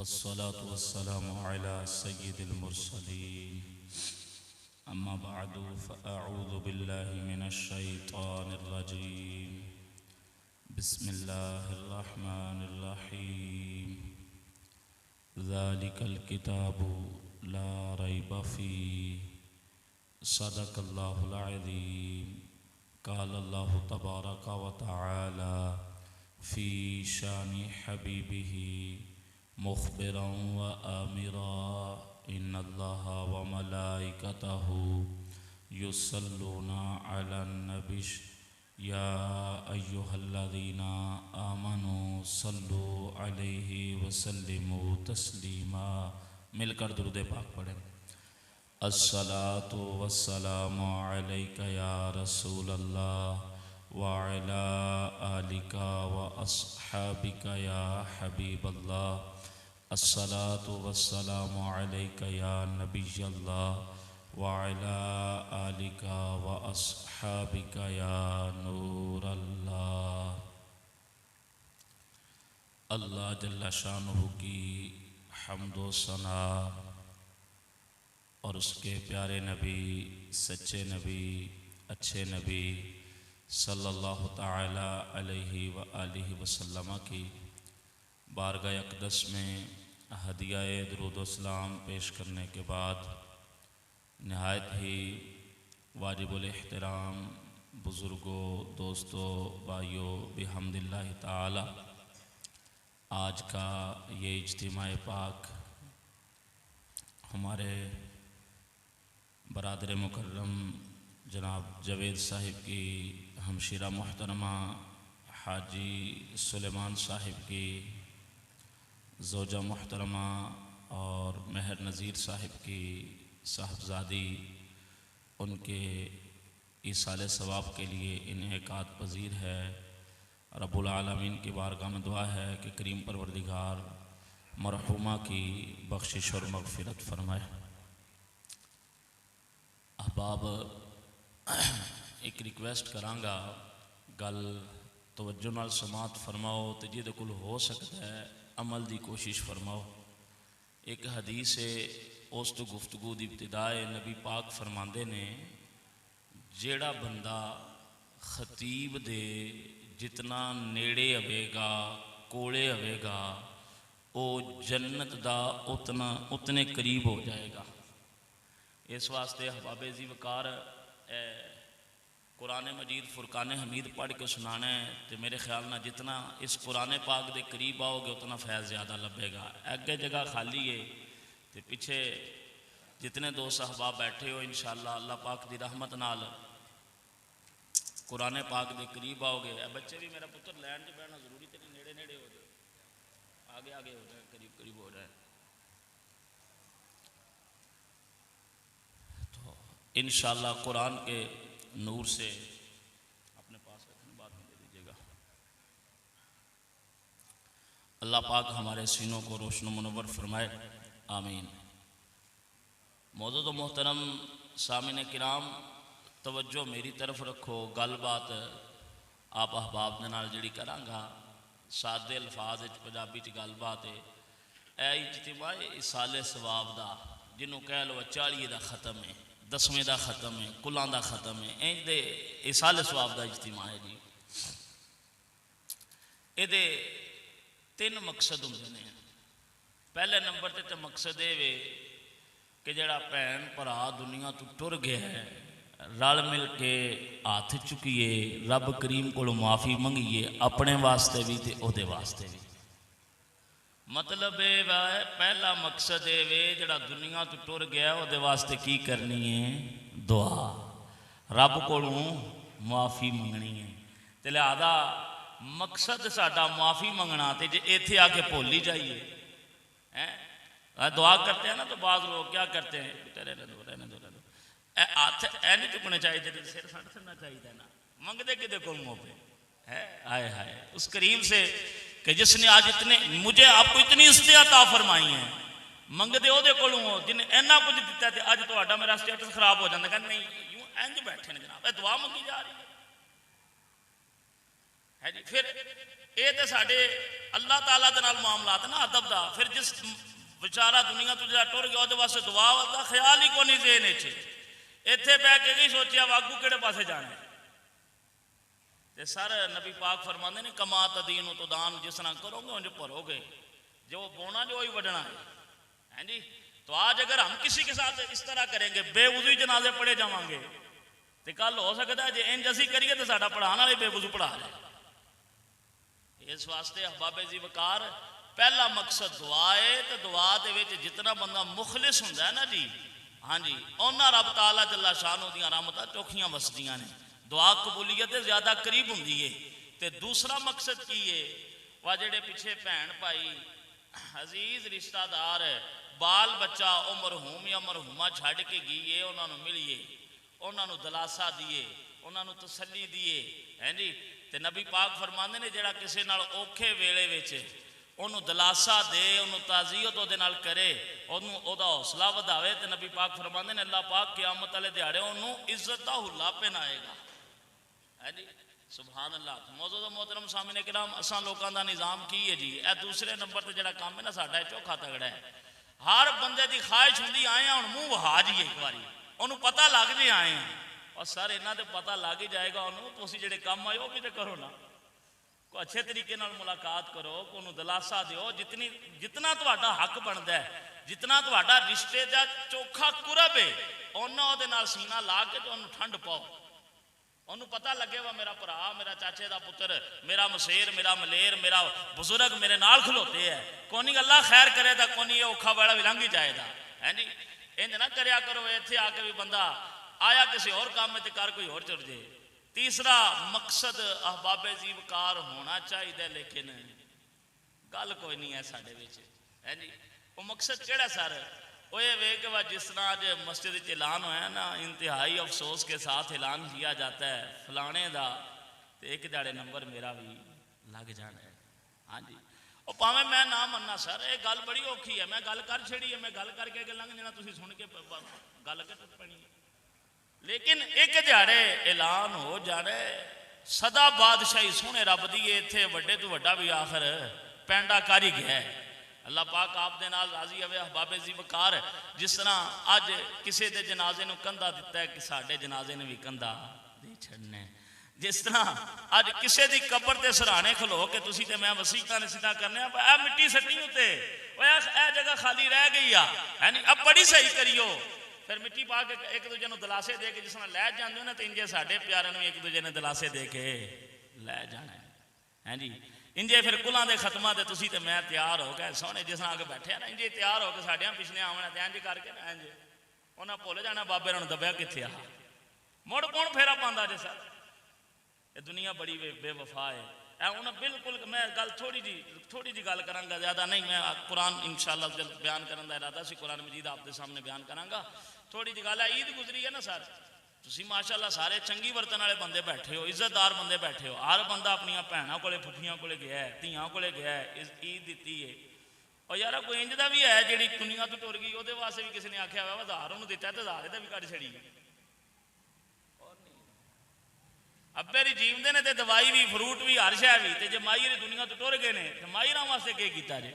वस्सलातु वस्सलामु अला सय्यिदिल मुरसलीन अम्मा बअदु फ़अऊज़ु बिल्लाहि मिनश शैतानिर रजीम बिस्मिल्लाहिर रहमानिर रहीम ज़ालिकल किताबु ला रैब फ़ीह सदक़ल्लाहुल अज़ीम क़ालल्लाहु तबारक व तआला फ़ी शानि हबीबिही मुख़बिरन व आमिरा इन्नल्लाहा व मलाइकतहु युसल्लूना अलन नबी या अय्युहल्लज़ीना आमनू सल्लु अलैहि व सल्लिमू तस्लीमा। मिलकर दुरूद पाक पढ़ें। अस्सलातु वस्सलामु अलैका या रसूलल्लाह व अला आलिका व अस्हाबिका या हबीबल्लाह। अस्सलातु वस्सलामु अलैका या नबियल्लाह व अला आलिका व अस्हाबिका या नूरल्लाह। अल्लाह जल्ला शानुहु की हम्दो सना और उसके प्यारे नबी, सच्चे नबी, अच्छे नबी सल्लल्लाहु ताला अलैहि व आलिहि वसल्लम की बारगाह अक़दस में हदियाए दुरूद व सलाम पेश करने के बाद नहायत ही वाजिबुल एहतराम बुज़ुर्गों, दोस्तों, भाइयों, बिहम्दिल्लाह ताला आज का ये इज्तिमाए पाक हमारे बरादर मुकर्रम जनाब जावेद साहिब की हमशीरा मोहतरमा हाजी सुलेमान साहिब की ज़ौजा मोहतरमा और मेहर नज़ीर साहिब की साहबजादी उनके ईसाले सवाब के लिए इनेकात पज़ीर है। रब्बुल आलमीन की बारगाह में दुआ है कि करीम परवरदिगार मरहुमा की बख्शिश और मग़फ़िरत फरमाए। अहबाब, एक रिक्वेस्ट करांगा, गल तवज्जो नाल समात फरमाओ तो जिहदे कोल हो सकता है अमल दी कोशिश फरमाओ। एक हदीस है उस तो गुफ्तगू दी इब्तिदाए नबी पाक फरमांदे ने जेड़ा बंदा खतीब दे जितना नेड़े हवेगा, कोले हवेगा, वो जन्नत दा उतने करीब हो जाएगा। इस वास्ते हबाबे जी वकार कुरान मजीद फुरकान हमीद पढ़ के सुनाना है तो मेरे ख्याल ना जितना इस कुरान पाक के करीब आओगे उतना फैज़ ज़्यादा लभेगा। अगे जगह खाली है तो पीछे जितने दोस्त अहबाब बैठे हो इंशाअल्लाह अल्लाह पाक की रहमत नाल कुरान पाक के करीब आओगे। बच्चे भी मेरा पुत्र लैन च बहना जरूरी तो नहीं, नेड़े नेड़े हो जाए, आगे आगे हो जाए, करीब करीब हो जाए तो इंशाअल्लाह कुरान के नूर से अपने पास रखने बाद में दे दीजिएगा। अल्लाह पाक हमारे सीनों को रोशन मुनव्वर फरमाए, आमीन। मौजूद मोहतरम सामिन किराम तवज्जो मेरी तरफ रखो। गल बात आप अहबाब दे नाल जिहड़ी करांगा सादे अल्फाज पंजाबी च गल बात है। ए इज्तिमा इसाले सवाब दा जिन्हों कह लो 40 का ख़त्म है, 10वें का ख़त्म है, कुलां का ख़त्म है, इंज दे इसाले सवाब का इज्तिमा है जी। ये 3 मकसद होंदे ने। पहले नंबर ते तो मकसद ये वे कि जिहड़ा भैन भरा दुनिया तो टुर गया है रल मिल के हाथ चुकीए रब करीम को माफ़ी मंगीए, अपने वास्ते भी ते ओहदे वास्ते भी। मतलब पहला मकसद ये वे जिहड़ा दुनिया तो टुर गया ओहदे वास्ते की करनी है, दुआ, रब कोलों माफ़ी मंगनी है। तो लिहाजा मकसद साडा माफ़ी मंगना। तो जे इत्थे आके भुल ही जाइए हैं, दुआ करते हैं ना तो बाद लोग क्या करते हैं, रहने दो रहने दो रहने दो, हाथ ऐ नहीं चुकने चाहिए, सिर सड़ना चाहिए ना, मंगते कि को मुँह पे है। आए हाय उस करीम से कि जिसने आज इतने मुझे आपको इतनी इस्तियाता फरमाई है, मंगते ओदे कोलों हो जिन्हें इन्ना कुछ दिता है। अज तो मेरा स्टेटस खराब हो जाता, कहते नहीं यूं इंज बैठे ने जनाब, दुआ मंगी जा रही है जी। फिर ये तो साढ़े अल्लाह ताला दे नाल मामलात ना अदब दा, फिर जिस बेचारा दुनिया तो जरा टुर गया वो वास्ते दुआ का ख्याल ही कोई नहीं जेन च, इत्थे बह के नहीं सोचिया वागू किहड़े पासे जाना है। ते सर नबी पाक फरमाते ने कमा तदीन तो दान, जिस तरह करोगे उंज भरोगे, जो बोना जो वही वढ़ना है जी। तो आज अगर हम किसी के साथ इस तरह करेंगे, बेवजू जनाजे पढ़े जावांगे, तो कल हो सकता है जे इंज असी करिए तो साडा पढ़ाने वाले बेवजू पढ़ा जाए। इस वास्ते अहबाबे जी वकार पहला मकसद दुआ है, तो दुआ दे विच जितना बंदा मुखलिस हुंदा है ना जी, हाँ जी, उन्ना रब ताला जल्ला शानू दियां रहमतां चौखियां वसदियां ने, दुआ कबूलियत ज़्यादा करीब होंदी है। तो दूसरा मकसद की है, वह जेडे पिछे भैन भाई अजीज रिश्तेदार बाल बच्चा वो मरहूम या मरहूमा छड़ के गई है, उन्होंने मिलीए, उन्होंने दिलासा दिए, उन्होंने तसल्ली दिए हैं जी। तो नबी पाक फरमाते ने जेड़ा किसी नाल औखे वेले विच उन्होंने दिलासा दे, उन्होंने ताज़ियत उहदे नाल करे, उहदा हौसला वधावे, तो नबी पाक फरमाते ने अल्लाह पाक क़यामत वाले दिहाड़े उन्होंने इज्जत दा हुला पहनाएगा है जी। सुभान अल्लाह। मौजूद मोहतरम सामने किराम, असां लोगों का निज़ाम की है जी, ए दूसरे नंबर पर जो काम है ना साडा चौखा तगड़ा है। हर बंदे की ख्वाहिश होंगी आए हैं हुण मूँह वहा जाइए, एक बारी उन्होंने पता लग जाए आए हैं, और सर इन्हों तो पता लग ही जाएगा उन्होंने, तुसीं जिहड़े काम आए वो भी तो करो ना, को अच्छे तरीके नाल मुलाकात करो, को दिलासा दिओ, जितना तुहाडा हक बनता है, जितना तुहाडा रिश्ते का चोखा कुरब है, उन्ना उहदे नाल सीना ला के तो उन्होंने ठंड पाओ, उन्होंने पता लगे वा मेरा भरा, मेरा चाचे का पुत्र, मेरा मसेर, मेरा मलेर, मेरा बुजुर्ग मेरे नाल खलोते है, कोनी अल्लाह खैर करे तो कोनी ये औखा वाला भी लंघ ही जाएगा है जी। इंज ना करया करो इत्थे आके भी बंदा आया किसी और काम में तो कर कोई और चुर जाए। तीसरा मकसद अहबाबे जी वकार होना चाहिए, लेकिन गल कोई नहीं है साडे विच है जी। वो मकसद केड़ा सर, वो ये वे कि वह जिस तरह आज मस्जिद ऐलान होया ना, इंतहाई अफसोस के साथ ऐलान किया जाता है फलाने का, तो एक दाड़े नंबर मेरा भी लग जाना है। हाँ जी, और भावें मैं ना मन्ना सर, ये गल बड़ी औखी है, मैं गल कर छड़ी है, मैं गल करके लंघ जाना, तुसीं सुन के गल के टुट पैनी है, लेकिन एक दिहाड़े ऐलान हो जाने सदा बादशाही सोने रब दी इत्थे वड्डे तो वड्डा भी आखिर पैंडा कर ही गया है। अल्लाह पाक आप दे नाल राजी हवे अहबाबे जी वकार, जिस तरह अज किसी के जनाजे नूं कंधा दिता है कि साडे जनाजे ने भी कंधा दे छड़ना है, जिस तरह अज किसी की कबर के सराहने खलो के तुसीं ते मैं वसीयतां नसीहतां करने आ मिट्टी सट्टी उत्ते ए जगह खाली रह गई है नी, अब बड़ी सही करियो, फिर मिट्टी पा के एक दूजे को दिलासे दे के जिस तरह लै जाते हो ना, तो इंजे साडे प्यारे नूं एक दूजे ने दिलासे दे के लै जाना है जी। इंजे फिर कुलों के खत्मा तो तुसीं ते मैं तैयार हो गए सोहने जिस तरह आके बैठे ना, इंजे तैयार हो के साडियां पिछले आवन ते इंज करके ना इंज उन्हें भुल जाना बाबे ने दबिया कित्थे आ, मुड़ कौन फेरा पांदा जे सर, ये दुनिया बड़ी बेवफा है। उन्हें बिल्कुल मैं गल थोड़ी जी गल करांगा, ज़्यादा नहीं, मैं कुरान इंशाअल्लाह जल बयान करने का इरादा सी, कुरान मजीद आपके सामने बयान करांगा। थोड़ी जी गल है, ईद गुजरी है ना सर, तुसीं माशाअल्लाह सारे चंगी बरतन वाले बंदे बैठे हो, इज्जतदार बंदे बैठे हो, हर बंदा अपन भैनों को फुफियां को गया है, धियां को गया है, ईद दी है। और यार कोई इंज का भी है जी दुनिया तो टुर गई, वो वास्ते भी किसी ने आख्या हुआ हज़ार उन्होंने दिता तो हज़ार का भी कट छड़ी, अब्बे री जीवते ने तो दवाई भी फ्रूट भी हर शह भी, तो जे माई दुनिया तो टुर गए ने तो माईरा वास्ते के किया जे,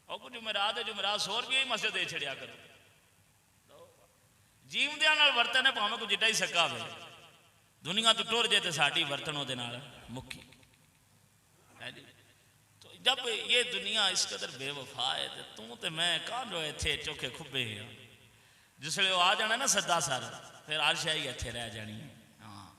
और कुछ जुमेरात जुमेरात 100 रुपये ही मस्जिद दे छड़िया करो, जीवदियां नाल वर्तन है भावें कोई जिड्डा ही सक्का हो, दुनिया तो टुर जाए तो साड़ी वर्तन वो मुखी है जी। तो जब ये दुनिया इस कदर बेवफा है तो तू तो मैं कहाँ जो इतने चौखे खुबे हैं, जिसले आ जाना ना सदा सर, फिर हर शह ही इतने रह जानी है। हाँ,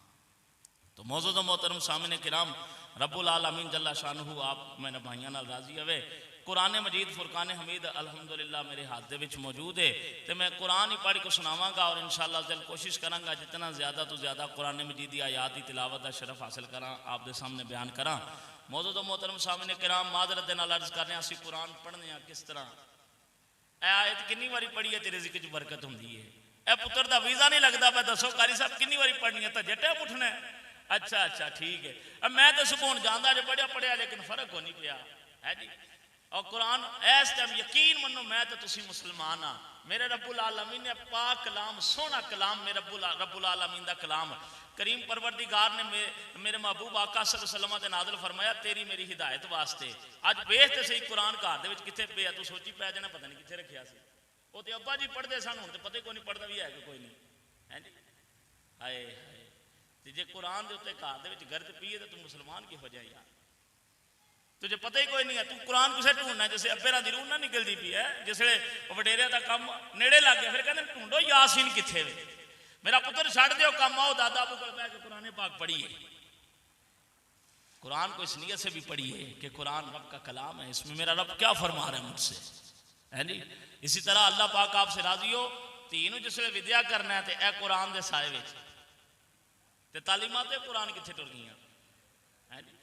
तो मौजूद मोहतरम सामने किराम, रब्बुल आलमीन जल्ला शानहू आप मैंने भाइयों नाल राजी हवे। कुरान मजीद फुरकान हमीद अल्हम्दुलिल्लाह मेरे हाथ दे विच मौजूद है, तो मैं कुरान ही पढ़ के सुनावांगा, और इंशाअल्लाह जल कोशिश करांगा जितना ज़्यादा तो ज़्यादा कुरान मजीद की आयात की तिलावत का शरफ हासिल करा, आप दे सामने बयान करा। मौजूद मोहतरम सामने किराम, माजरत दे नाल अर्ज करने असीं कुरान पढ़ने किस तरह, ए आयत कितनी बारी पढ़ी है तेरे ज़िक्र च बरकत होंदी है, ए पुत्र दा वीज़ा नहीं लगता, मैं दसो कारी साहब कितनी बारी पढ़नी है, तो जट्टा उठना है, अच्छा ठीक है, अब मैं तो सुकून जाना जो पढ़िया लेकिन फर्क हो नहीं पिया है जी। और कुरान इस टाइम यकीन मनो मैं तो तुसी मुसलमान हाँ, मेरे रब्बुल आलमीन ने पाक कलाम सोहना कलाम, मेरे रब्बुल आलमीन का कलाम करीम परवरदिगार ने मेरे महबूब आका सल्लल्लाहु अलैहि वसल्लम ते नाज़िल फरमाया तेरी मेरी हिदायत वास्ते। अज वेख ते सही कुरान घर दे विच किथे पिया, तू सोची पै जाना पता नहीं किथे रखिया सी। वो तो अब्बा जी पढ़ते सन, हुण ते पता ही कोई नहीं पढ़ता भी है कि कोई नहीं है जी। हाय हाय, ते जे कुरान दे उत्ते घर दे विच गर्द पीए तो तू मुसलमान किहो जिहा यार, तुझे पता ही कोई नहीं है। तू कुरान किसे ढूंढना जिसे अब्बे दी रूह ना निकलती पी है, जिसले वडेरिया का काम नेड़े लग गया फिर कहते ढूंढो यासीन किथे वे, मेरा पुत्र छड़ दो काम, आओ दादा अबू कोल बैठ के कुरान पाक पढ़िए। कुरान को इस नीयत से भी पढ़िए कि कुरान रब का कलाम है, इसमें मेरा रब क्या फरमा रहा है मुझसे, है जी। इसी तरह अल्लाह पाक आपसे राजी हो, तीनों जिसले विद्या करना है तो यह कुरान के साए विच ते तालीमात कुरान किथे टुर गई है जी।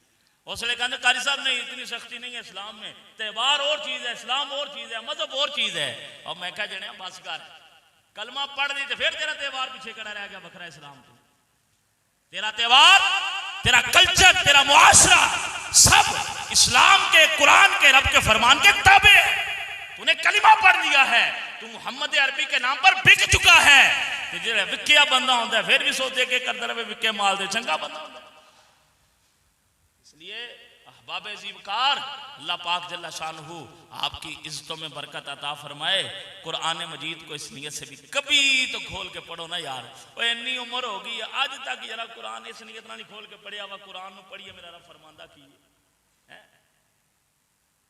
उसले कहते कारी साहब नहीं इतनी सख्ती नहीं है इस्लाम में, त्यौहार और चीज़ है, इस्लाम और चीज़ है, मजहब और चीज़ है। और मैं क्या जने बस कर, कलमा पढ़ ली तो फिर तेरा त्यौहार पीछे खड़ा रह गया बखरा इस्लाम को। तेरा त्यौहार, तेरा कल्चर, तेरा मुआशरा सब इस्लाम के, कुरान के, रब के फरमान के ताबे है। तूने कलिमा पढ़ लिया है, तू मुहम्मद अरबी के नाम पर बिक चुका है। जो विकिया बंदा होता है फिर भी सोचे के करता रहे विके माल दे, चंगा बंदा होता है। इसलिए अहबाब ज़ीवकार अल्लाह पाक जल्ला शानहू आपकी इज्जतों में बरकत अता फरमाए। कुरान मजीद को इस नीयत से भी कभी तो खोल के पढ़ो ना यार, वो इन्नी उम्र हो गई अज तक जरा कुरान इस नीयत ना नहीं खोल के पढ़िया वा, कुरान नूं पढ़िए मेरा रब फरमांदा की है।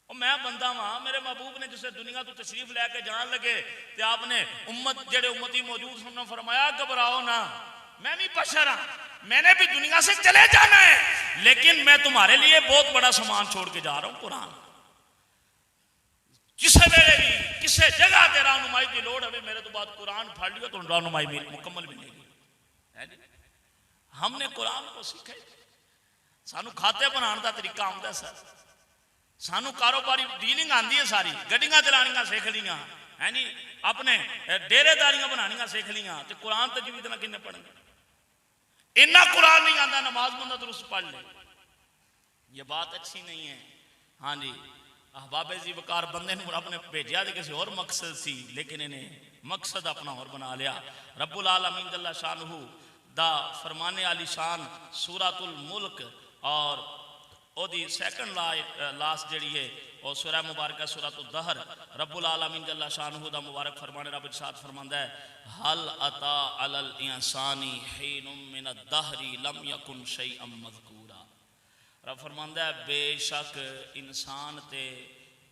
और मैं बंदा वहां, मेरे महबूब ने जिसे दुनिया तो तशरीफ लैके जान लगे तो आपने उम्मत जेड़े उम्मती मौजूद सुनना फरमाया घबराओ ना, मैं भी बशर हाँ, मैंने भी दुनिया से चले जाना है, लेकिन मैं तुम्हारे लिए बहुत बड़ा सामान छोड़ के जा रहा हूं कुरान। किसी वेले भी किसी जगह ते रहनुमाई की लोड़ है, मेरे तो बाद कुरान फड़ लियो तो रहनुमाई मुकम्मल मिलेगी, है जी। हमने कुरान को सीखा, सानू खाते बनाने का तरीका आंदा सर, सानू कारोबारी डीलिंग आंदी है सारी, गड्डियां चलानियां सीख लिया है जी, अपने डेरेदारियां बनानियां सीख लिया, तो कुरान तजवीद ना किन्ने पढ़ने, इन्ना कुरान नहीं आता नमाज बंदा दुरुस्त पढ़ ले, ये बात अच्छी नहीं है। हाँ जी, अहबाब ज़ीवकार बंदे ने अपने भेजा तो किसी और मकसद सी, लेकिन इन्हें मकसद अपना और बना लिया। रब्बुल आलमीन जल्ला शानहू दा फरमाने आली शान सूरतुल मुल्क और ओदी सेकंड लास्ट जड़ी है और सूरह मुबारक सूरतुल दहर, रब्बुल आलमीन जल्ला शानहू दा मुबारक फरमाने रब इरशाद फरमांदा है हल अता अलल इंसानी हीनुम मिनद दहरी लम यकुन शैअम मज़कूरा। रब फरमांदा है बेशक इंसान ते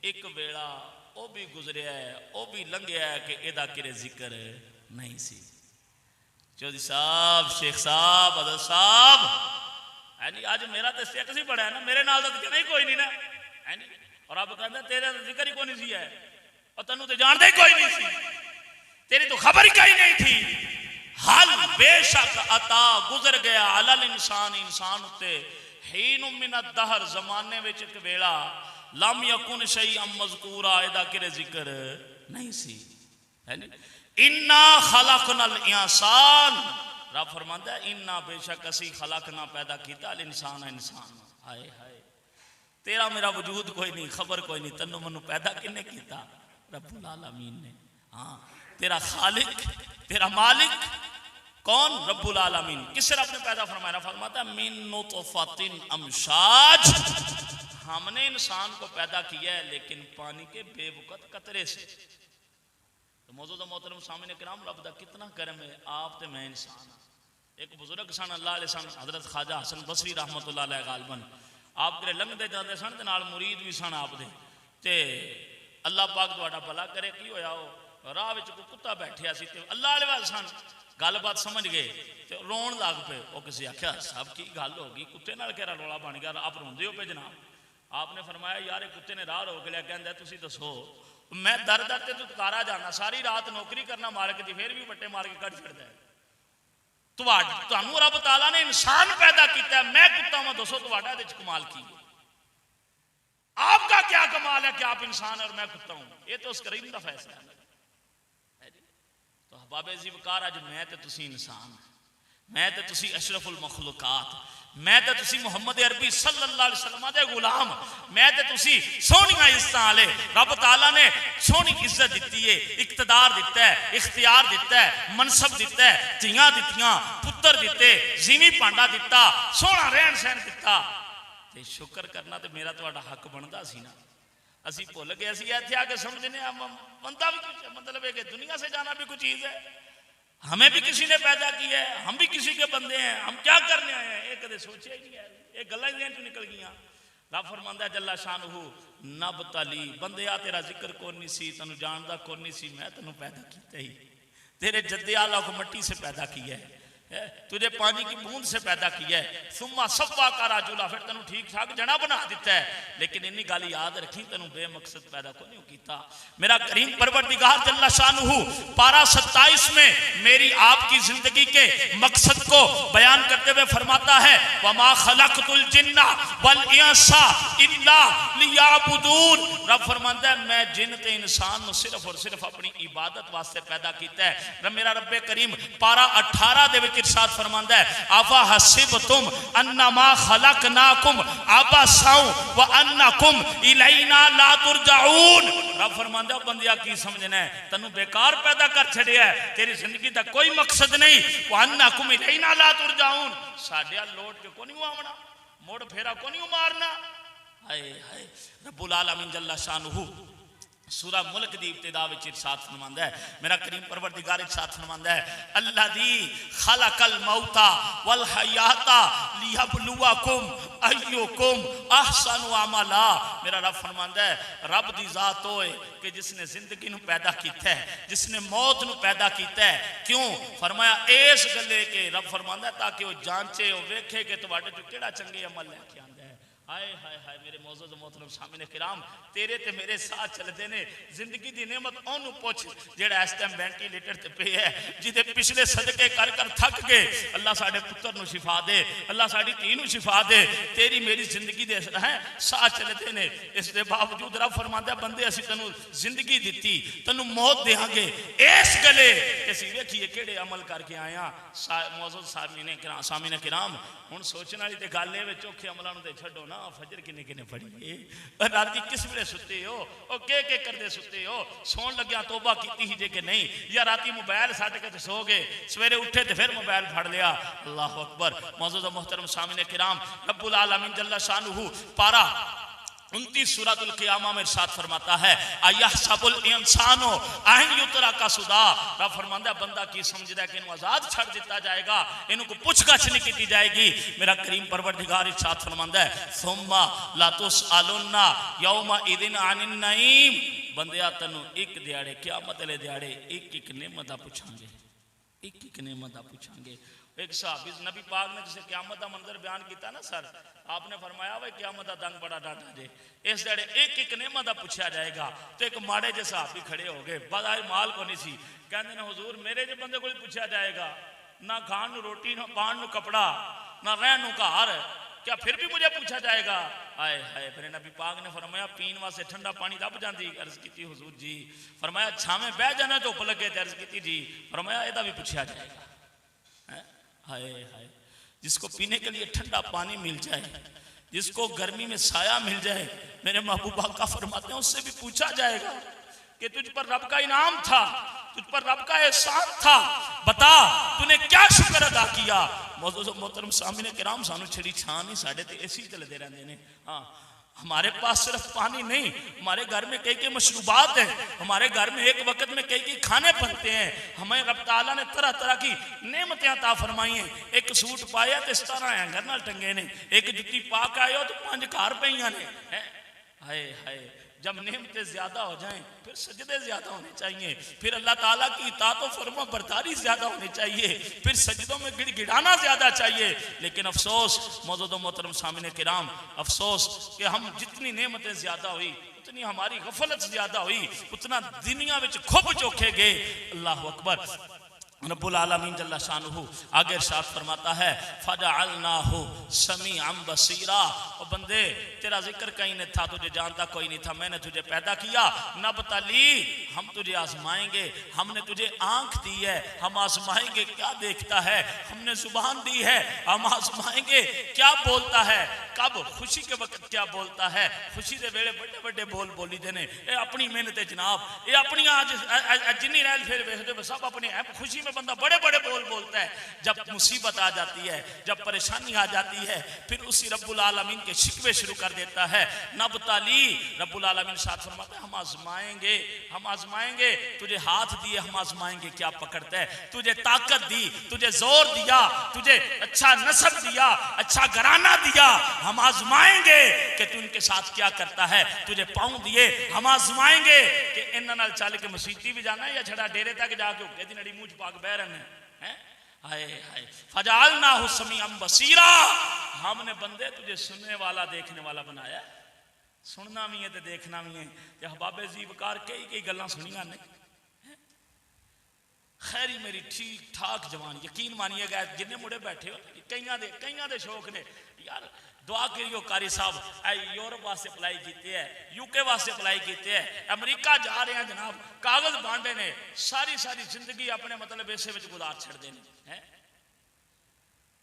एक वेला वो भी गुजरिया है, वो भी लंघिया है कि एदा किरे जिक्र नहीं सी। चौधरी साहब, शेख साहब, अदर साहब, है नी, आज मेरा तो स्टेटस ही बड़ा है ना, मेरे नाल तो कहना ही कोई नहीं ना, है नी। और अब कहता तेरे तो जिक्र ही कोई नहीं सी है, और तेनू तो जानता ही कोई नहीं सी, तेरी तो खबर ही कहीं नहीं थी। हल बेशक अता गुजर गया अलल इंसान, इंसान उत्ते हीनुम मिनद दहर जमाने विच एक वेला लम यकुन शैअम मज़कूरा एदा किरे जिक्र नहीं सी, है नी। इन्ना खलकनल इंसान, रब फरमांदा है इन्ना बेशक असी खलकना पैदा किया इंसान, इंसान। हाय हाय, तेरा मेरा वजूद कोई नहीं, खबर कोई नहीं, तन्नू मन्नू पैदा किन्ने किया? रब्बुल आलमीन ने। हाँ, तेरा खालिक, तेरा मालिक कौन? रब्बुल आलमीन। किससे रब ने पैदा फरमाया? फरमाता मिन नुतफतिन अमशाज, हमने इंसान को पैदा किया है लेकिन पानी के बेवकत कतरे से। तो मौजूदा मोहतरम सामने किराम, रब दा कितना करम है, आप ते मैं इंसान। एक बुजुर्ग सन अल्लाह अलैहि सन, हजरत ख्वाजा हसन बसरी रहमतुल्लाह अलैह गालबन, आप करे लंघते जाते सन ते नाल मुरीद भी सन आप दे, ते अल्लाह पाक तुहाडा भला करे। की होया, वो राह विच कोई कुत्ता बैठिया सी ते अल्लाह अलैहि वाल सन, गलबात समझ गए ते रोन लग पे। वो किसी आख्या साहब की गल हो गई, कुत्ते नाल केरा रौला बन गया, आप रोंदे हो पे जनाब? आपने फरमाया यार एक कुत्ते ने राह रोक लिया, कहंदा तुसीं दसो मैं दर दर ते तुकारा जाना, सारी रात नौकरी करना मालिक दी, फिर भी बट्टे मार के कट छड़दा है। तुहानू रब ताला ने इंसान पैदा किया, मैं कुत्ता वां, दसो तुहाडा इहदे च कमाल की है? आपका क्या कमाल है कि आप इंसान और मैं कुत्ता हूं? ये तो उस करीम का फैसला है। तो अहबाब ज़ीवकार, अज मैं ते तुसीं इंसान, मैं तो तुसी अशरफुल मखलूकात, मैं तो तुसी मुहम्मद अरबी सल्लल्लाहु अलैहि वसल्लम दे गुलाम, मैं तो तुसी सोहनिया इज्जतां वाले। रब ताला ने सोहनी इज्जत दी है, इकतदार दिता है, इख्तियार दिता है, मनसब दिता है, धियां दित्तियां, पुत्र दिते, जीवी भांडा दिता, सोहना रहन सहन दिता। ते शुक्र करना तो मेरा तुहाडा हक बनता सी ना। असी भुल गए, असी इत्थे आके समझने बनता भी कुछ, मतलब है कि दुनिया से जाना भी कुछ चीज़ है। हमें भी किसी ने पैदा किया है, हम भी किसी के बंदे हैं, हम क्या करने आए हैं, ये कदे सोचा ही नहीं है। ये गल्लां ही चों निकल गईयां। रब फरमांदा जल्ला शानहू नब तली, बंदे आ तेरा जिक्र कौन नहीं सी, तेनू जानदा कौन नहीं सी, मैं तेनू पैदा किया ही, तेरे जद्दे आला को मिट्टी से पैदा किया है, तुझे पानी की बूंद से पैदा किया है, सुम्मा सफ़ा का राजुला, फिर तेनू ठीक ठाक जना बना दिता है। लेकिन इन्नी गल याद रखी, तेनू बेमकसद पैदा को नहीं किया। मेरा करीम परवरदिगार जल्ला शानहू पारा 27 में मेरी आपकी जिंदगी के मकसद को बयान करते हुए फरमाता है, वमा खलक़तुल जिन्ना वल इंसा इल्ला लियाबुदून। रब फरमाता है मैं जिन ते इंसान को सिर्फ और सिर्फ अपनी इबादत वास्ते पैदा किया है। मेरा रब्बे करीम पारा 18 दे इरशाद फरमांदा है, आफा हसिबतुम अन्नमा खलकनाकुम आबासाउ व अन्नकुम इलैना ला तुरजाऊन। रब फरमांदा है बंदिया की समझना है, तन्नू बेकार पैदा कर छड़िया है, तेरी जिंदगी दा कोई मकसद नहीं। व अन्नकुम इलैना ला तुरजाऊन, साडे लौट के को नहीं आवना, मोड़ फेरा को नहीं मारना। हाय हाय रब्बुल आलमीन जल्ला शानहू सूरा मुल्क की इब्तिदा विच इरशाद फरमांदा है, मेरा करीम परवरदिगार इरशाद फरमांदा है, अल्लाजी खलकल मौता वल हयाता लियबलुवकुम अय्युकुम अहसनु अमला। मेरा रब फरमांदा है रब दी जात होए कि जिसने जिंदगी नू पैदा कीता है, जिसने मौत नू पैदा कीता है। क्यों फरमाया? इस गले के रब फरमांदा है ताकि वो जांचे, वो वेखे कि तुहाडे चों किहड़ा चंगे अमल लेके आंदा है। हाय हाय हाय मेरे मौजूद मोहतरम सामने किराम, तेरे ते मेरे साथ चलते ने। जिंदगी की नेमत ओनू पुछ जेड़ा इस टाइम वेंटिलेटर ते पे है, जिदे पिछले सदके कर कर थक गए। अल्लाह साडे पुत्र नू शिफा दे, अल्लाह साडी धी नू शिफा दे। तेरी मेरी जिंदगी दे है साथ चलते ने, इस दे बावजूद रब फरमांदा बंदे असीं तैनू जिंदगी दिती, तैनू मौत देंगे। इस गले असीं वेखीए किहड़े अमल करके आए हां। मौजूद सामने किराम हुण सोचण वाली ते गल ए चोखे अमलां नूं ते छड्डो ना। फजर किन्ने किन्ने पढ़ी है, रात की किस वेले सुते हो, और के करते सुते हो, सोन लग्या तौबा की ही जे कि नहीं, या राती मोबाइल छड्ड के सो गए, सवेरे उठे तो फिर मोबाइल फड़ लिया। अल्लाह अकबर। मौजूद मोहतरम सामने किराम रब्बुल आलमीन जल्ला शानुहु पारा 29 सूरतुल क़ियामा में इरशाद फरमाता है, अयहसबुल इंसानो अन युतरका सुदा। रब फरमांदा बंदा की समझदा है कि इन्हू आजाद छड़ दिता जाएगा, इन्हू को पुछगछ नहीं की जाएगी। मेरा करीम परवरदिगार इरशाद फरमांदा है, सुम्मा ला तुसअलुन्ना यौमा इदिन अनिन नईम। बंदिया तन्नू एक दिहाड़े क़यामत वाले दिहाड़े एक एक नेमत पूछांगे, एक एक नेमत पूछांगे। एक सहाबी नबी पाक ने जिसे क़यामत का मंजर बयान किया ना सर, आपने फरमाया भाई क़यामत का दंग बड़ा डाटा जे, इस जड़े एक एक नेमत पूछा जाएगा। तो एक माड़े जे सहाबी खड़े हो गए, बजाय माल को नहीं सी, कहते ने हुजूर मेरे जे बंदे को पूछा जाएगा, ना खान नू रोटी, ना पान नू कपड़ा, ना रहन नू घर, क्या फिर भी मुझे पूछा जाएगा? आए हाय। फिर नबी पाक ने फरमाया पीन वास्ते ठंडा पानी रब जाती। अर्ज की हुजूर जी, फरमाया छावे बह जाना धुप लगे। अर्ज की जी, फरमाया यदा भी पूछा जाएगा। हाय हाय। जिसको पीने के लिए ठंडा पानी मिल जाए, जिसको गर्मी में साया मिल जाए, मेरे महबूब आका फरमाते हैं उससे भी पूछा जाएगा कि तुझ पर रब का इनाम था, तुझ पर रब का एहसान था, बता तूने क्या शुक्र अदा किया। मोहतरम सामने किराम सानू छिड़ी छां नहीं, साडे ते एसी चलते रहते हैं। हाँ, हमारे पास सिर्फ पानी नहीं, हमारे घर में कई कई मशरूबात हैं, हमारे घर में एक वक्त में कई कई खाने बनते हैं। हमें रब ताला ने तरह तरह की नेमतें अता फरमाई हैं। एक सूट पाया तो 17 हैंगर नाल टंगे ने, एक जुत्ती पा के आए हो तो 5 घर पईयां ने। हाय हाय। जब नेमतें ज्यादा हो जाएं फिर सजदे ज्यादा होने चाहिए, फिर अल्लाह ताला की इताअत और फर्मा बरदारी ज्यादा होनी चाहिए, फिर सजदों में गिड़गिड़ाना ज्यादा चाहिए। लेकिन अफसोस मौजूद मोहतरम सामने किराम, अफसोस कि हम जितनी नेमतें ज्यादा हुई उतनी हमारी गफलत ज्यादा हुई, उतना दुनिया में खुब चौखे गए। अल्लाह अकबर। रब्बुल आलमीन जल्ला शानुहु आगे इरशाद फरमाता है फजअलनाहु समीअन बसीरा। और बंदे तेरा जिक्र कहीं नहीं था, तुझे जानता कोई नहीं था, मैंने तुझे पैदा किया। नबतली, हम तुझे आजमाएंगे, हमने तुझे आंख दी है, हम आजमाएंगे क्या देखता है। हमने जुबान दी है, हम आजमाएंगे क्या बोलता है। कब? खुशी के वक्त क्या बोलता है। खुशी के वेले बड़े बड़े बोल बोली देने, ये अपनी मेहनत है जनाब, ये अपनी आज जिन्नी रैल फिर वेखते सब अपने खुशी में बंदा बड़े बड़े बोल बोलता है। जब मुसीबत आ जाती है, जब परेशानी आ जाती है, फिर उसी रब्बुल आलमीन के शिकवे शुरू कर देता है। नबतली, रब्बुल आलमीन साथ फरमाता है हम आजमाएंगे, हम आजमाएंगे। तुझे हाथ दिए, हम आजमाएंगे क्या पकड़ता है। तुझे ताकत दी, तुझे जोर दिया, तुझे अच्छा नस्ब दिया, अच्छा घराना दिया, हम आजमाएंगे कि तू इनके साथ क्या करता है। तुझे पाँव दिए, हम आजमाएंगे कि इन्हां नाल चल के मसीती भी जाना है या छड़ा डेरे तक जाके उगे दी नड़ी मुंह पाक बह रहे हैं। हाय हाय फजअलनाहु समीअन बसीरा। हमने बंदे तुझे सुनने वाला देखने वाला बनाया। सुनना भी है तो देखना भी है। अहबाबे ज़ीवकार कई गल्लां सुनिया ने। खैरी मेरी ठीक ठाक जवान, यकीन मानिएगा जिन्ने मुड़े बैठे हो कईयां दे शौक ने यार दुआ करियो कारी साहब यूरोप वास्ते अप्लाई किए है, यूके वास्ते अप्लाई किए है, अमरीका जा रहे हैं जनाब, कागज बांटे ने, सारी सारी जिंदगी अपने मतलब ऐसे में गुजार छड़ते हैं।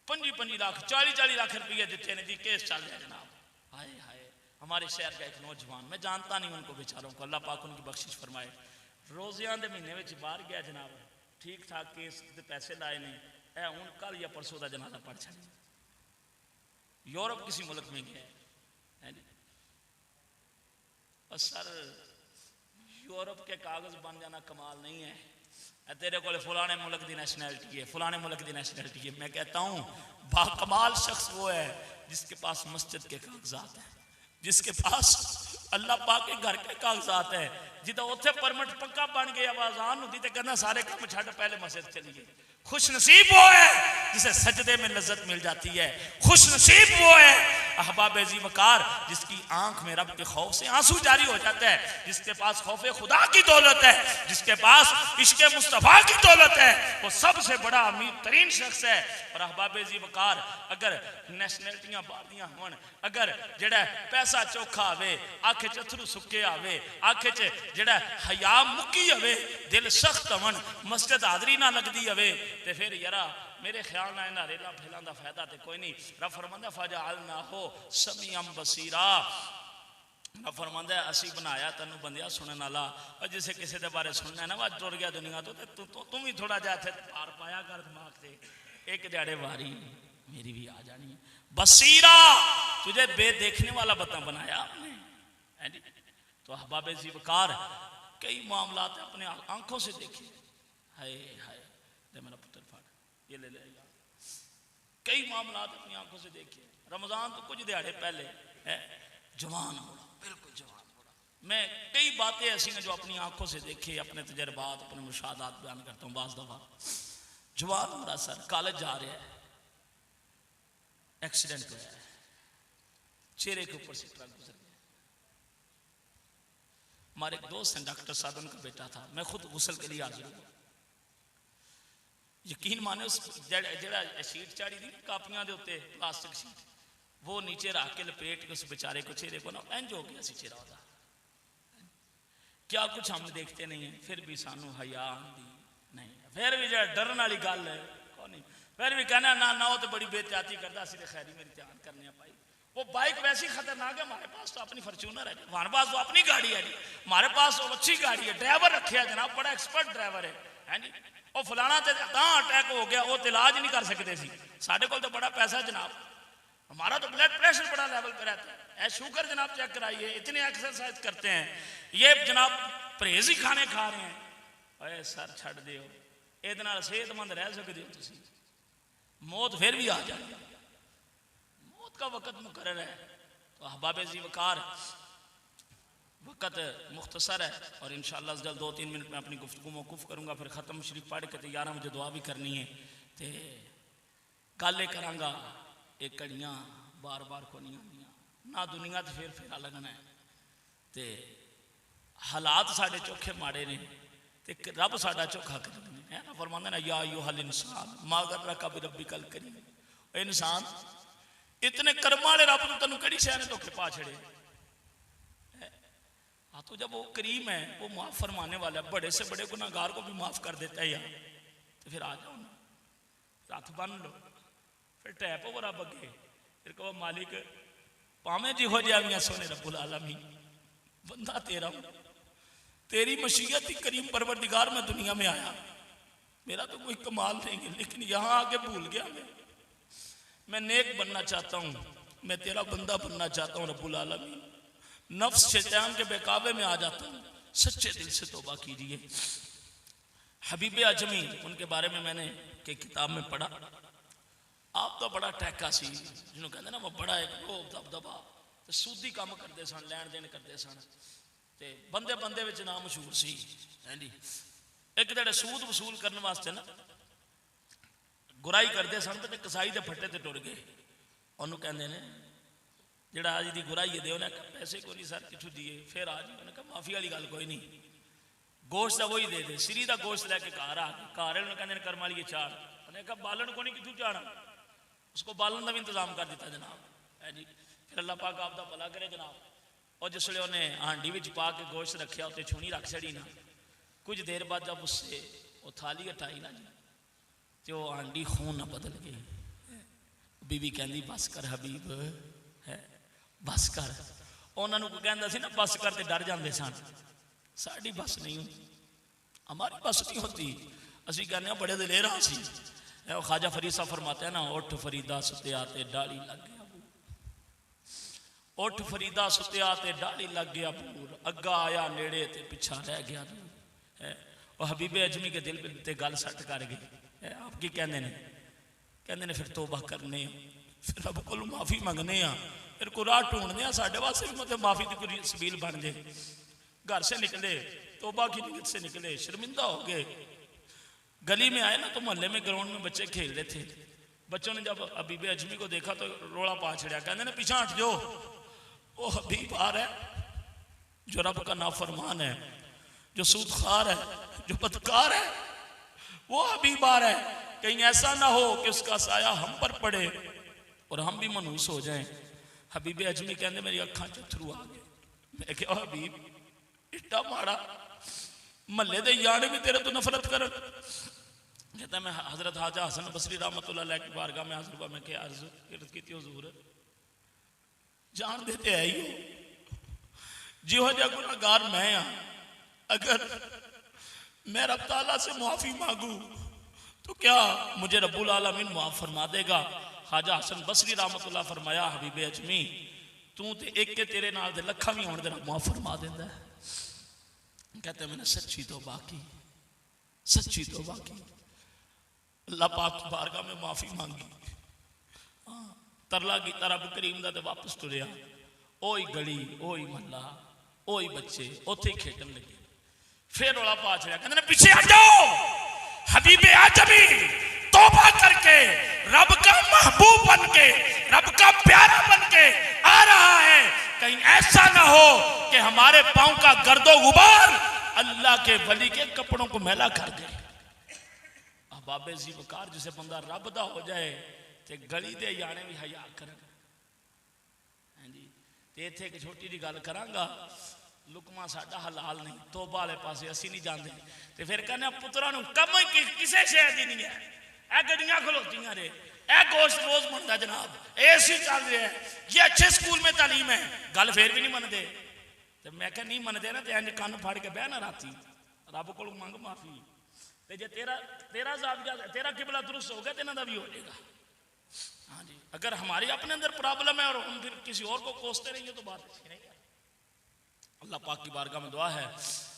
25 लाख 40 लाख रुपये दिते ने जी, केस चल रहा है जनाब। हाय हाय हमारे शहर का एक नौजवान, मैं जानता नहीं उनको बेचारों को, अल्लाह पाक उनकी बख्शिश फरमाए, रोज़ियां के महीने में बाहर गया जनाब, ठीक ठाक केस के पैसे लाए ने, हूँ कल या परसों का जनाजा पढ़ छड़े। यूरोप किसी मुल्क में गया है जी। और सर यूरोप के कागज बन जाना कमाल नहीं है। तेरे को फलाने मुल्क की नेशनैलिटी है, फलाने मुल्क की नेशनैलिटी है। मैं कहता हूँ बाकमाल शख्स वो है जिसके पास मस्जिद के कागजात है, जिसके पास अल्लाह पाक के घर के कागजात है, जिदा उत्थे परमिट पक्का बन गया, आवाजान होती तो कहना सारे काम छड़ पहले मस्जिद चलिए। खुश नसीब वो है जिसे सजदे में लज्जत मिल जाती है। खुश नसीब वो है अहबाब ज़ीवकार जिसकी आंख में रब के खौफ से आंसू जारी हो जाता है, जिसके पास खौफ खुदा की दौलत है, जिसके पास इश्क मुस्तफ़ा की दौलत है, वो सबसे बड़ा अमीर तरीन शख्स है। और अहबाब ज़ीवकार अगर नेशनैलिटियां बारदियां होन, अगर जेड़ा पैसा चौखा आवे, आखे च अथरू सुके आवे, आखे च जेड़ा हया मुक्की आवे, दिल सख्त होवन, मस्जिद हाजरी ना लगदी आवे, ते फिर यारा मेरे ख्याल ना इन्हां रेला फैलां दा फायदा ते कोई नहीं। रब फरमांदा फजअलनाहु समीअन बसीरा। रब फरमांदा असी बनाया तैनू बंदिया सुनने वाला। और जिसे किसी के बारे सुनना है ना वह टुर गया दुनिया तो तू भी थोड़ा जा इत्थे पार पाया कर दिमाग से, एक दिहाड़े वारी मेरी भी आ जानी है। बसीरा, तुझे बेदेखने वाला बता बनाया आपने, है जी। तो अहबाब ज़ीवकार कई मामला अपने आंखों से देखे। हाय हाय मेरा पुत्र फाड़ ये ले लेगा। कई मामला अपनी आंखों से देखे। रमजान तो कुछ दिहाड़े पहले है, जवान मुड़ा, बिल्कुल जवान मुड़ा। मैं कई बातें ऐसी हैं जो अपनी आंखों से देखे, अपने तजर्बात, अपने मुशाहदात बयान करता हूँ। बाज़ दफा जवान मुड़ा सर कॉलेज जा रहा है, एक्सीडेंट हुआ है, चेहरे के ऊपर से ट्रक गुजर गया। हमारे एक दोस्त हैं डॉक्टर साहब, उनका बेटा था, मैं खुद गुस्ल के लिए हाजिर हुआ। यकीन माने उस जड़ा शीट चाड़ी थी कापियां दे उत्ते प्लास्टिक शीट, वो नीचे रख के लपेट के उस बेचारे को चेहरे को ना इंज हो गया सी चेहरा होता। क्या कुछ हम देखते नहीं है, फिर भी सानू हया आंदी नहीं, फिर भी जो डरन वाली गल है कौन नहीं, फिर भी कहना ना ना वो तो बड़ी बेहतियाती करता, असि तो खैरी मेरी ध्यान करने पाई। वो बाइक वैसी खतरनाक है, हमारे पास तो अपनी फॉर्च्यूनर है, हमारे पास तो अपनी गाड़ी है जी, हमारे पास तो अच्छी गाड़ी है, ड्राइवर रखे है जनाब, बड़ा एक्सपर्ट ड्राइवर है जी। वो फलाना तो अटैक हो गया, वो तो इलाज नहीं कर सकते सी, साढ़े को तो बड़ा पैसा है जनाब, हमारा तो ब्लड प्रेशर बड़ा लेवल पे रहता है, शुगर जनाब चेक कराइए, इतने एक्सरसाइज करते हैं, ये जनाब परहेज ही खाने खा रहे हैं। अरे सर छड़ दियो, ये सेहतमंद रह सकते हो तुम, मौत फिर भी आ जाए, मौत का वक़्त मुकर्रर है। तो अहबाब ज़ीवकार वक़्त मुख्तसर है और इंशाअल्लाह जल्द 2-3 मिनट में अपनी गुफ्तगू मौकूफ़ करूँगा, फिर ख़त्म शरीफ पढ़ के 11 बजे दुआ भी करनी है, तो गल कराँगा एक घड़ियाँ बार बार को नहीं आनियाँ ना, दुनिया तो फिर फेरा लगना है, तो हालात साढ़े चोखे माड़े ने, तो रब साढ़ा चोखा करने है ना, फरमांदे ना या अय्युहल इंसान मा गर्रका बिरब्बिकल करीम, इंसान इतने कर्म वाले रब तो तेन कड़ी शह ने धोखे पा छड़े। हाँ तो जब वो करीम है, वो माफ़ फरमाने वाला है, बड़े से बड़े गुनाहगार को भी माफ़ कर देता है यार, तो फिर आ जाओ ना, हाथ बन लो, फिर टैप हो रब अगे, फिर कहो मालिक भावें जिहो जिहा सोने रब्बुल आलमीन बंदा तेरा हूं, तेरी मशीयत ही करीम परवरदिगार मैं दुनिया में आया, मेरा तो कोई कमाल नहीं है, लेकिन यहाँ आके भूल गया मैं नेक बनना चाहता हूँ, मैं तेरा बंदा बनना चाहता हूँ रब्बुल आलमीन। नफ्स शैतान के बेकाबे में आ जाता हूँ, सच्चे दिल से तौबा कीजिए। हबीब अजमी, उनके बारे में मैंने के किताब में पढ़ा, आप तो बड़ा टैका सी, जिन्होंने कहते ना वो बड़ा एक रोब दबदबा, तो सूदी काम करते सन, लैन देन करते सन, ते बंदे बंदे विच नाम मशहूर सी है जी। एक जेड़े सूद वसूल करने वास्ते ना गुराई करते सन, तो कसाई के फट्टे ते टुर गए, उन्होंने कहते ने जेड़ा आज की गुराई है, उन्हें कहा पैसे को नहीं सर कितों दिए, फिर आज उन्हें कहा माफी वाली गल कोई नहीं, गोश्त का वही दे दे, सिरी का गोश्त लैके घर आ गए, घर उन्हें कहते कर्म वाली चाड़, उन्हें कहा बालन को नहीं कितों चाड़ा, उसको बालन का भी इंतजाम कर दिता जनाब है जी। फिर अल्लाह पाक आपका भला करे जनाब, और जिसले उन्हें हांडी में पा के गोश्त रखा, उत्ते छुनी रख छड़ी ना, कुछ देर बाद जब उससे वो थाली हटाई ना जी, तो हांडी खून ना बदल गई। बीबी कहती बस कर हबीब है, बस कर। उन्होंने कोई कहता सी ना बस कर, तो डर जाते सन, साड़ी बस नहीं होती, हमारी बस नहीं होती, असी कहने बड़े दिलेर सी। ख्वाजा फरीद साहब फरमाते हैं ना, उठ फरीदा सुत्या ते डाली लग गया बूर, उठ फरीदा सुत्या ते डाली लग गया बूर, अग्गा आया नेड़े ते पिछा रह गया दूर है। और हबीबे अजमी के दिल पे गल सट कर गई। आप की कहते हैं? कहते हैं फिर तौबा करने, फिर रब को माफ़ी मंगने, फिर को राह ढूंढने, साढ़े वास्ते भी मतलब माफ़ी की कोई सबील बन जाए। घर से निकले, तौबा की नीयत से निकले, शर्मिंदा हो गए, गली में आए ना तो मोहल्ले में ग्राउंड में बच्चे खेल रहे थे, बच्चों ने जब हबीबे अजमी को देखा तो रोड़ा पा छड़िया, कहते हैं पीछा हट जाओ, वो हबीब आ रहा है जो रब का नाफरमान है, जो सूदखार है, जो बदकार है, वो हबीब आ रहा है, कहीं ऐसा ना हो कि उसका साया हम पर पड़े और हम भी मनूस हो जाएं। हबीबे अजमी कहते मेरी अखां चथरू आ गए, मैं क्या हबीब इट्टा माड़ा, महल्ले दे यार भी तेरे तो नफरत कर। कहता मैं हजरत हाजा हसन बसरी रहमतुल्लाह अलैह की बारगाह में हाजिर हुआ, मैं क्या अर्ज की थी हुजूर, जान देते है ही जिहो जा गुनाहगार मैं हाँ, अगर मैं रब ताला से माफी मांगू तो क्या मुझे रब्बुल आलमीन माफ फरमा देगा? हाजा हसन बसरी रहमतुल्लाह फरमाया हबीबे अजमी तू तो एक के तेरे नाल दे लखा भी होने देना माफ फरमा देंदा है। कहते मैंने सच्ची तौबा की, सच्ची तौबा की, अल्लाह पाक की बारगाह में माफी मांगी, तरला किया रब करीम दा ते वापस तुरया, ओही गली ओही महला ओही बच्चे उत्थे ही खेडन लगे। फिर रौला पा छड़िया, कहते पीछे हट जाओ, हबीबे आजमी तौबा करके रब का महबूब बन के रब का प्यारा बन के आ रहा है, कहीं ऐसा ना हो कि हमारे पांव का गर्दो गुबार अल्लाह के वली के कपड़ों को मैला कर दे। अहबाबे जी वकार जिसे बंदा रब दा हो जाए ते गली दे याने भी हया करन। हां जी, ते इत्थे एक छोटी जी गल करांगा, लुकमा साडा हलाल नहीं, तौबा वाले पासे असी नहीं जाते, ते फिर कहने पुत्रा नूं कम किसे शय दी नहीं है, ए गड्डियां खलोतियां रे, ए गोश्त रोज बनता जनाब, एसी चल रहा है, ये अच्छे स्कूल में तालीम है, गल फिर भी नहीं मनते। तो मैं क्या नहीं मनते ना, तो इंज कन फाड़ के बह ना राती रब को मंग माफी, तो जे तेरा तेरा किबला दुरुस्त हो गया तो इन्हों का भी हो जाएगा। हाँ जी, अगर हमारी अपने अंदर प्रॉब्लम है और हम फिर किसी और को कोसते रहेंगे तो बात अच्छी नहीं है। अल्लाह पाक की बारगाह में दुआ है,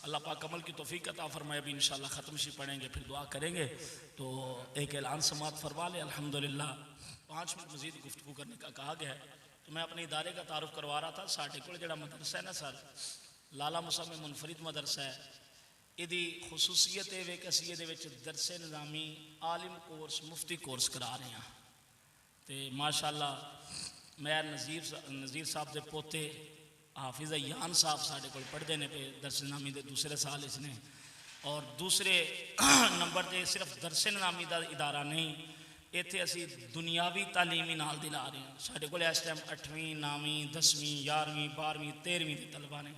अल्लाह पाक अमल की तौफीक अता फरमाए। अभी इंशाल्लाह ख़त्म शी पढ़ेंगे, फिर दुआ करेंगे। तो एक ऐलान समात फरमा ले, अल्हम्दुलिल्लाह 5 मिनट मजीद गुफ्तगू करने का कहा गया है। तो मैं अपने इदारे का तारुफ करवा रहा था। साढ़े को जो मदरसा है ना सर, लाला मूसा में मुनफरिद मदरसा है, यदी खसूसियत है वे कि असी ये दरसे निज़ामी आलिम कोर्स मुफ्ती कोर्स करा रहे हैं। तो माशाअल्लाह मैं नज़ीर साहब के पोते हाफिज़ अयान साहब साढ़े को पढ़ते हैं पे दरस निज़ामी के दूसरे साल इसने, और दूसरे नंबर पर सिर्फ दरसे निज़ामी का इदारा नहीं, इत्थे असी दुनियावी तालीमी नाल दिला रहे हैं। साढ़े को इस टाइम 8वीं 9वीं 10वीं 11वीं 12वीं 13वीं के तलबा ने।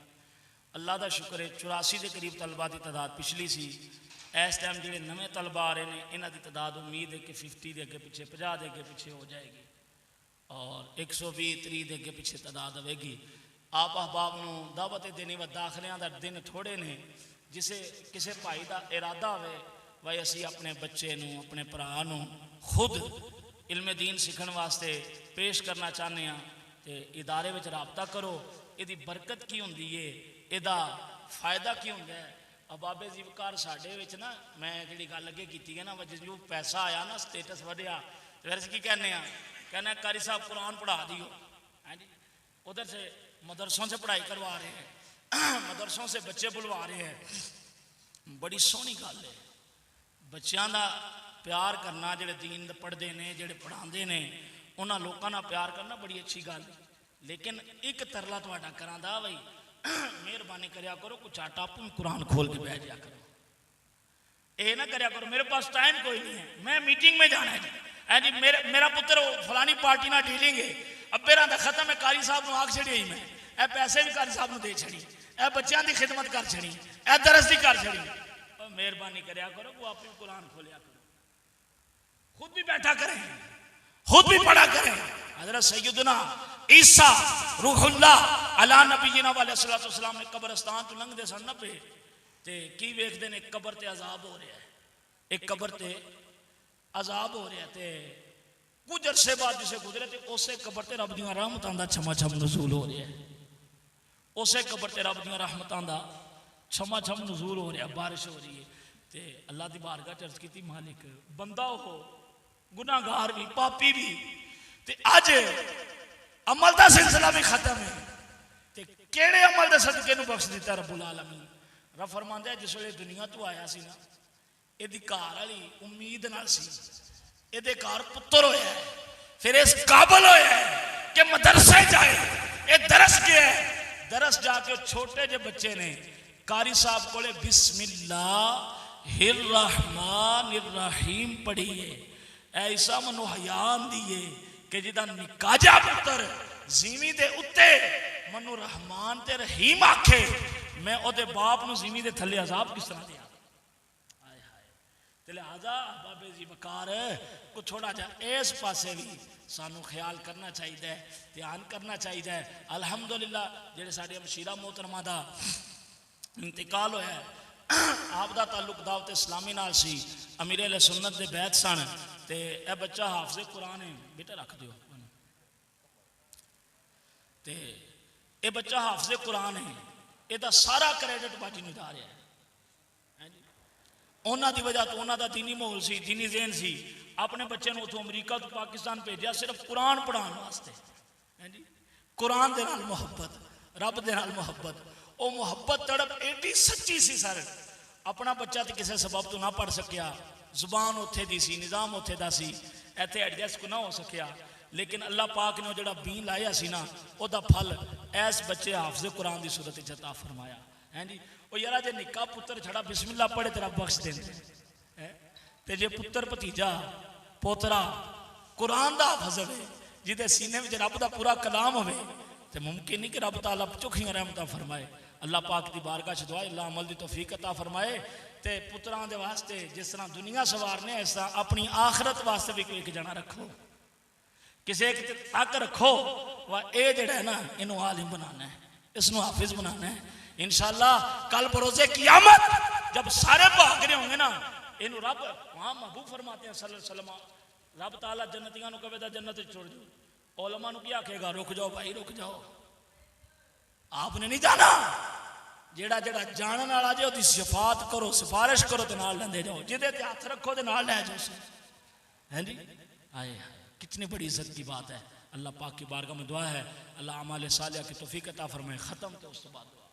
अल्लाह का शुक्र है 84 के करीब तलबा की तादाद पिछली सी। इस टाइम जो नवे तलबा आ रहे हैं इन्हों की तादाद उम्मीद है कि 50 के अगे पिछे 50 के अगे पिछे हो जाएगी और 120 30 के अगे पिछे तादाद आएगी। आप अहबाब को दावत देने व दाखलियां का दिन थोड़े ने, जिसे किसी भाई का इरादा हो भाई असी अपने बच्चे नूं अपने भरा नूं खुद इल्मे दीन सीखण वास्ते पेश करना चाहते हैं तो इदारे में राबता करो। यदी बरकत की होंदी है, यदा फायदा की होंदा है। अब बाबे जीवकार साढ़े विच ना मैं जी गल अगे की है ना, जो पैसा आया ना स्टेटस बढ़िया फिर अस की कहने कहना कारी साहब कुरान पढ़ा दियो। हाँ जी, उधर से मदरसों से पढ़ाई करवा रहे हैं, मदरसों से बच्चे बुलवा रहे हैं। बड़ी सोहनी गल है बच्चों का प्यार करना, जेडे दीन पढ़ते हैं जेडे पढ़ाते हैं उन्होंने लोगों का प्यार करना बड़ी अच्छी गल। लेकिन एक तरला तुहाडा करां दा भाई मेहरबानी करया करो कुछ आटा आप कुरान खोल के बैठ जाया करो। ये ना करया करो मेरे पास टाइम कोई नहीं है, मैं मीटिंग में जाना है जी। है जी मेरा पुत्र फलानी पार्टी ना डीलिंग है, अब मेरा तो खत्म है, कारी साहब को आख छड़ी मैं ए पैसे भी कारी साहब को दे छड़ी, ए बच्चों की खिदमत कर छड़ी, ए दरस की कर छड़ी। मेहरबानी करया करो वो आप कुरान खोलिया करो, खुद भी बैठा करें खुद भी पढ़ा करें। हज़रत सैयदना ईसा रूहुल्लाह अला नबीना वालेसलाम ने कब्रस्तान तो लंघते सन ना पे ते की वेखते हैं कबर ते अजाब हो रहा है, एक कबर ते अजाब हो रहा है ते कुछ अरसे बाद जिसे गुजरे तो उस कबर ते रब दियां रहमतां दा छमा छम नज़ूल हो रहा है। उस कबर ते रब दियां रहमतां दा छमा छम नज़ूल हो रहा है, बारिश हो रही है। ते अल्लाह की बारगाह च अर्ज़ की मालिक बंदा हो गुनाहगार भी पापी भी ते अज अमल का सिलसिला भी खत्म है ते केड़े अमल के सदके नूं बख्श दिता रब्बुल आलमीन। रब फरमांदा है जिस वेले दुनिया तो आया सी ना इहदी घर वाली उम्मीद नाल सी, इहदे घर पुत्र होया है, फिर इस काबल होया है कि मदरसे जाए। ये दरस गया है, दरस जाके छोटे जे बच्चे ने कारी साहब कोले बिस्मिल्लाहिर्रहमानिर्रहीम पढ़िए। ऐसा मनु हयान दिए कि जिदा निकाजा पुत्र जीवी दे उत्ते मनु रहमान ते रहीम आखे, मैं ओदे बाप नु जीवी दे थले अजाब किस तरह दिया। हाय हाय ते लिहाजा बाबे जी बकार को थोड़ा जा इस पासे भी सानू ख्याल करना चाहिए, ध्यान करना चाहिए। अल्हम्दुलिल्लाह जेडे साडे मशीरा मोहतरमा दा इंतकाल होया है, आप दा ताल्लुक दावत इस्लामी नाल सी, अमीर अहले सुन्नत दे बैत सन ते ए बच्चा हाफिज़ कुरान है, बेटा रख दियो ते ए बच्चा हाफिज़ कुरान है, एदा सारा क्रेडिट बाजी नूं जा रहा है। उन्हां दी वजह तो उन्हां दा दीनी माहौल सी, दीनी ज़हन सी, अपने बच्चे नूं उत्थों अमरीका तो पाकिस्तान भेजा सिर्फ कुरान पढ़ाने वास्ते। है जी कुरान दे नाल मुहब्बत, रब दे नाल मुहब्बत, वो मुहब्बत तड़प एडी सच्ची सी सर। अपना बच्चा तो किसी सबब तो ना पढ़ सकिया, जुबान उत्थे दी सी, निज़ाम उत्थे दा सी, इत्थे एडजस्ट ना हो सकिया, लेकिन अल्लाह पाक ने जो बीन लाया सी ना उहदा फल ऐस बच्चे हाफिज़ कुरान की सूरत च अता फरमाया है जी। वो यार जे निक्का पुत्र छड़ा बिस्मिल्लाह पढ़े तेरा बख्श देंदे है, ते जे पुत्र भतीजा पोतरा कुरान दा हाफिज़ है जिहदे सीने में रब दा पूरा कलाम होवे तो मुमकिन नहीं कि रब ताला चोखियां रहमतां फरमाए। अल्लाह पाक की बारगाह च दुआ अल्लाह अमल की तौफीक अता फरमाए ते पुत्रां दे वास्ते जिस तरह दुनिया सवारने इस तरह अपनी आखरत वास्ते भी कोई एक जना रखो, किसी एक तक रखो। वह ये जड़ा है ना इनू आलिम बनाना है, इसनू हाफिज बनाना है इंशाअल्लाह। कल बरोज़े क़यामत जब सारे भाग रहे होंगे ना, इनू रब वहाँ महबूब फरमाते हैं सल्लल्लाहु अलैहि वसल्लम, रब ताला जन्नतियां नू कहे जन्नत छोड़ दो, उलमा नू क्या आखेगा रुक जाओ भाई रुक जाओ, आपने नहीं जाना। जेड़ा जेड़ा जानने वाला जे ओदी सिफात करो, सिफारिश करो तो नाल लेंदे जाओ, जिदे ते हाथ रखो तो नाल ले जाओ। हैं जी आए कितनी बड़ी इज्जत की बात है। अल्लाह पाक की बारगाह में दुआ है अल्लाह अमाल सालिहा की तौफीक अता फरमाए। ख़त्म तो उस बाद दुआ